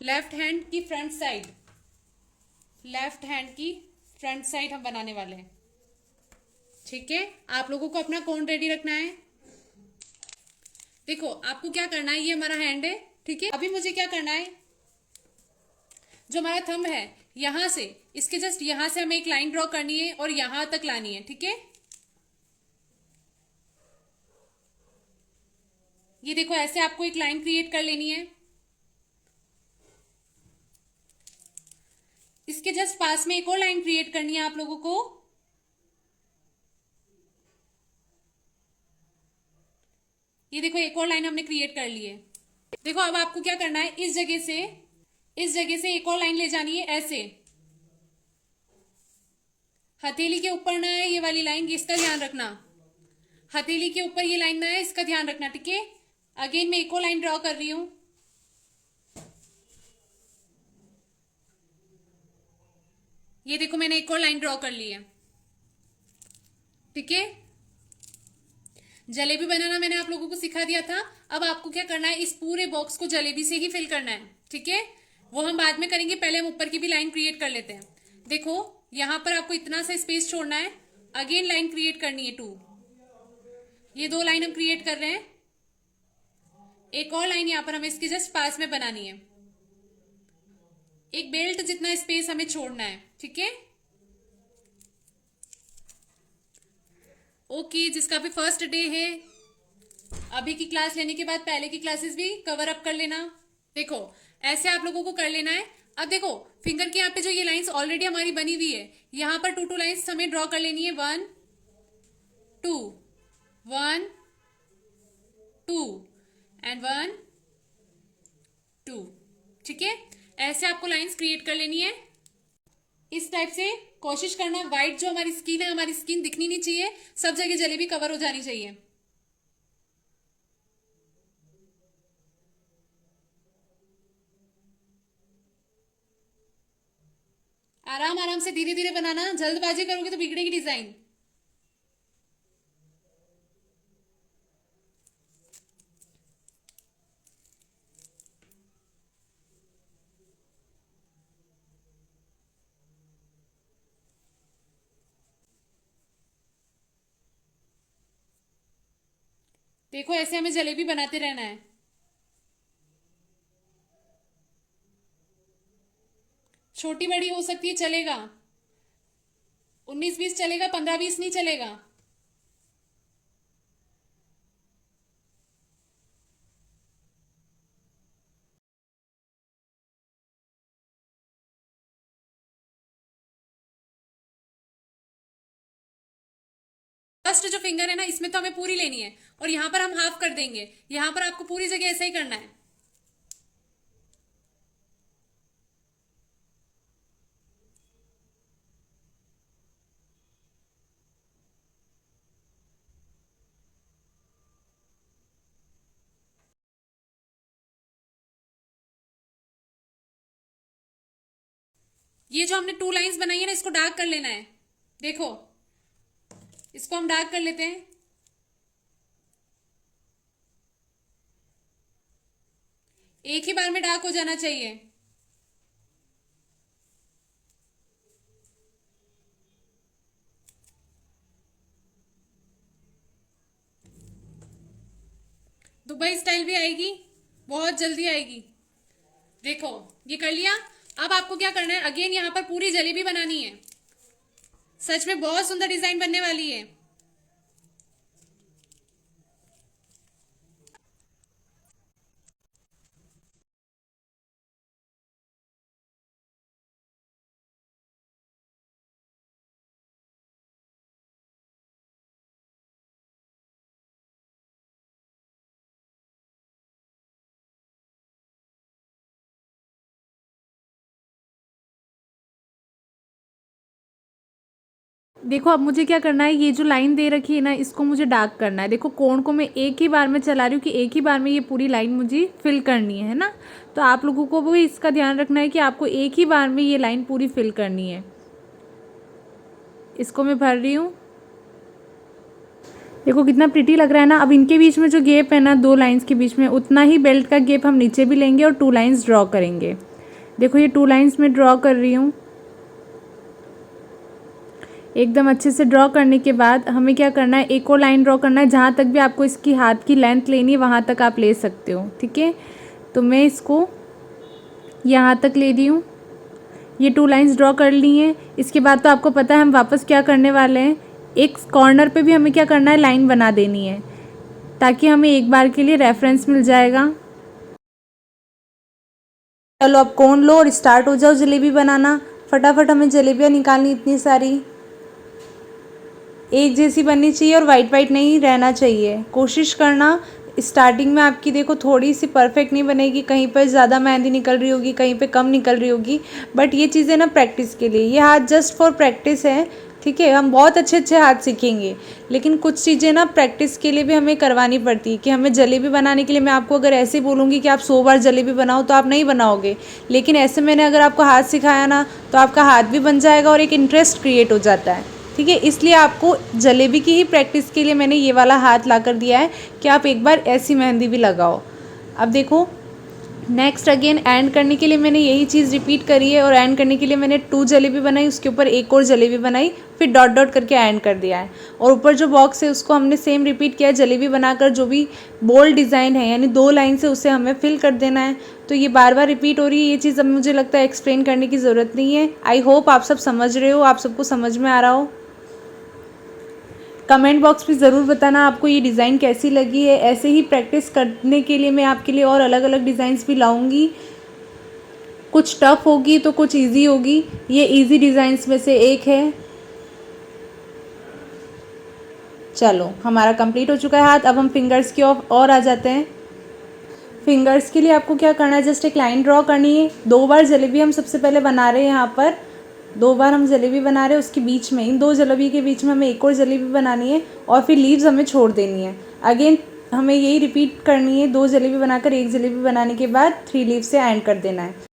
Left hand की front side, left hand की front side हम बनाने वाले हैं। ठीक है, आप लोगों को अपना कोन रेडी रखना है। देखो आपको क्या करना है, ये हमारा हैंड है। ठीक है, अभी मुझे क्या करना है, जो हमारा थंब है यहां से, इसके जस्ट यहां से हमें एक लाइन ड्रॉ करनी है और यहां तक लानी है। ठीक है, ये देखो ऐसे आपको एक लाइन क्रिएट कर लेनी है। इसके जस्ट पास में एक और लाइन क्रिएट करनी है आप लोगों को। ये देखो एक और लाइन हमने क्रिएट कर ली है। देखो अब आपको क्या करना है, इस जगह से एक और लाइन ले जानी है ऐसे। हथेली के ऊपर ना है ये वाली लाइन, इसका ध्यान रखना। हथेली के ऊपर ये लाइन ना है, इसका ध्यान रखना। ठीक है, अगेन मैं एक और लाइन ड्रॉ कर रही हूं। ये देखो मैंने एक और लाइन ड्रॉ कर ली है। ठीक है, जलेबी बनाना मैंने आप लोगों को सिखा दिया था। अब आपको क्या करना है, इस पूरे बॉक्स को जलेबी से ही फिल करना है। ठीक है, वो हम बाद में करेंगे, पहले हम ऊपर की भी लाइन क्रिएट कर लेते हैं। देखो यहां पर आपको इतना सा स्पेस छोड़ना है, अगेन लाइन क्रिएट करनी है 2। ये 2 लाइन हम क्रिएट कर रहे हैं, एक और लाइन यहां पर हमें इसके जस्ट पास में बनानी है। एक बेल्ट जितना स्पेस हमें छोड़ना है। ठीक है, ओके, जिसका भी फर्स्ट डे है, अभी की क्लास लेने के बाद पहले की क्लासेस भी कवर अप कर लेना। देखो ऐसे आप लोगों को कर लेना है। अब देखो फिंगर के यहाँ पे जो ये लाइंस ऑलरेडी हमारी बनी हुई है, यहां पर 2 लाइंस हमें ड्रॉ कर लेनी है। 1 2 1 2 एंड 1 2। ठीक है, ऐसे आपको लाइंस क्रिएट कर लेनी है। इस टाइप से कोशिश करना, व्हाइट जो हमारी स्किन है, हमारी स्किन दिखनी नहीं चाहिए, सब जगह जलेबी कवर हो जानी चाहिए। आराम आराम से धीरे धीरे बनाना, जल्दबाजी करोगे तो बिगड़ेगी डिजाइन। देखो ऐसे हमें जलेबी बनाते रहना है। छोटी बड़ी हो सकती है, चलेगा। 19-20 चलेगा, 15-20 नहीं चलेगा। फर्स्ट जो फिंगर है ना, इसमें तो हमें पूरी लेनी है और यहां पर हम हाफ कर देंगे। यहां पर आपको पूरी जगह ऐसा ही करना है। ये जो हमने 2 लाइंस बनाई है ना, इसको डार्क कर लेना है। देखो इसको हम डार्क कर लेते हैं। एक ही बार में डार्क हो जाना चाहिए। दुबई स्टाइल भी आएगी, बहुत जल्दी आएगी। देखो ये कर लिया। अब आपको क्या करना है, अगेन यहां पर पूरी जलेबी बनानी है। सच में बहुत सुंदर डिजाइन बनने वाली है। देखो अब मुझे क्या करना है, ये जो लाइन दे रखी है ना, इसको मुझे डार्क करना है। देखो कोण को मैं एक ही बार में चला रही हूँ कि एक ही बार में ये पूरी लाइन मुझे फिल करनी है ना। तो आप लोगों को भी इसका ध्यान रखना है कि आपको एक ही बार में ये लाइन पूरी फिल करनी है। इसको मैं भर रही हूँ। देखो कितना प्रिटी लग रहा है ना। अब इनके बीच में जो गैप है ना 2 लाइंस के बीच में, उतना ही बेल्ट का गैप हम नीचे भी लेंगे और 2 लाइंस ड्रॉ करेंगे। देखो ये 2 लाइंस में ड्रॉ कर रही हूँ। एकदम अच्छे से ड्रॉ करने के बाद हमें क्या करना है, एक और लाइन ड्रॉ करना है। जहाँ तक भी आपको इसकी हाथ की लेंथ लेनी है वहाँ तक आप ले सकते हो, ठीक है। तो मैं इसको यहाँ तक ले दी हूँ। ये 2 लाइंस ड्रॉ कर ली हैं। इसके बाद तो आपको पता है हम वापस क्या करने वाले हैं, एक कॉर्नर पे भी हमें क्या करना है, लाइन बना देनी है, ताकि हमें एक बार के लिए रेफरेंस मिल जाएगा। चलो अब कोन लो और स्टार्ट हो जाओ जलेबी बनाना। फटाफट हमें जलेबियाँ निकालनी इतनी सारी, एक जैसी बननी चाहिए और वाइट वाइट नहीं रहना चाहिए। कोशिश करना स्टार्टिंग में आपकी देखो थोड़ी सी परफेक्ट नहीं बनेगी, कहीं पर ज़्यादा मेहंदी निकल रही होगी, कहीं पे कम निकल रही होगी, बट ये चीज़ें ना प्रैक्टिस के लिए, ये हाथ जस्ट फॉर प्रैक्टिस है, ठीक है। हम बहुत अच्छे अच्छे हाथ सीखेंगे, लेकिन कुछ चीज़ें ना प्रैक्टिस के लिए भी हमें करवानी पड़ती है। कि हमें जलेबी बनाने के लिए मैं आपको अगर ऐसे बोलूँगी कि आप 100 बार जलेबी बनाओ तो आप नहीं बनाओगे, लेकिन ऐसे मैंने अगर आपको हाथ सिखाया ना तो आपका हाथ भी बन जाएगा और एक इंटरेस्ट क्रिएट हो जाता है, ठीक है। इसलिए आपको जलेबी की ही प्रैक्टिस के लिए मैंने ये वाला हाथ ला कर दिया है कि आप एक बार ऐसी मेहंदी भी लगाओ। अब देखो नेक्स्ट अगेन एंड करने के लिए मैंने यही चीज़ रिपीट करी है, और एंड करने के लिए मैंने 2 जलेबी बनाई, उसके ऊपर एक और जलेबी बनाई, फिर डॉट डॉट करके एंड कर दिया है। और ऊपर जो बॉक्स है उसको हमने सेम रिपीट किया है, जलेबी बनाकर जो भी बोल्ड डिज़ाइन है यानी 2 लाइन से उसे हमें फिल कर देना है। तो ये बार बार रिपीट हो रही है, ये चीज़ अब मुझे लगता है एक्सप्लेन करने की ज़रूरत नहीं है। आई होप आप सब समझ रहे हो, आप सबको समझ में आ रहा हो। कमेंट बॉक्स में ज़रूर बताना आपको ये डिज़ाइन कैसी लगी है। ऐसे ही प्रैक्टिस करने के लिए मैं आपके लिए और अलग अलग डिज़ाइंस भी लाऊंगी, कुछ टफ होगी तो कुछ इजी होगी। ये इजी डिज़ाइंस में से एक है। चलो हमारा कंप्लीट हो चुका है हाथ। अब हम फिंगर्स की और आ जाते हैं। फिंगर्स के लिए आपको क्या करना है, जस्ट एक लाइन ड्रॉ करनी है। 2 बार जलेबी हम सबसे पहले बना रहे हैं, यहाँ पर 2 बार हम जलेबी बना रहे हैं। उसके बीच में इन 2 जलेबी के बीच में हमें एक और जलेबी बनानी है और फिर लीव्स हमें छोड़ देनी है। अगेन हमें यही रिपीट करनी है, 2 जलेबी बनाकर एक जलेबी बनाने के बाद 3 लीव से एंड कर देना है।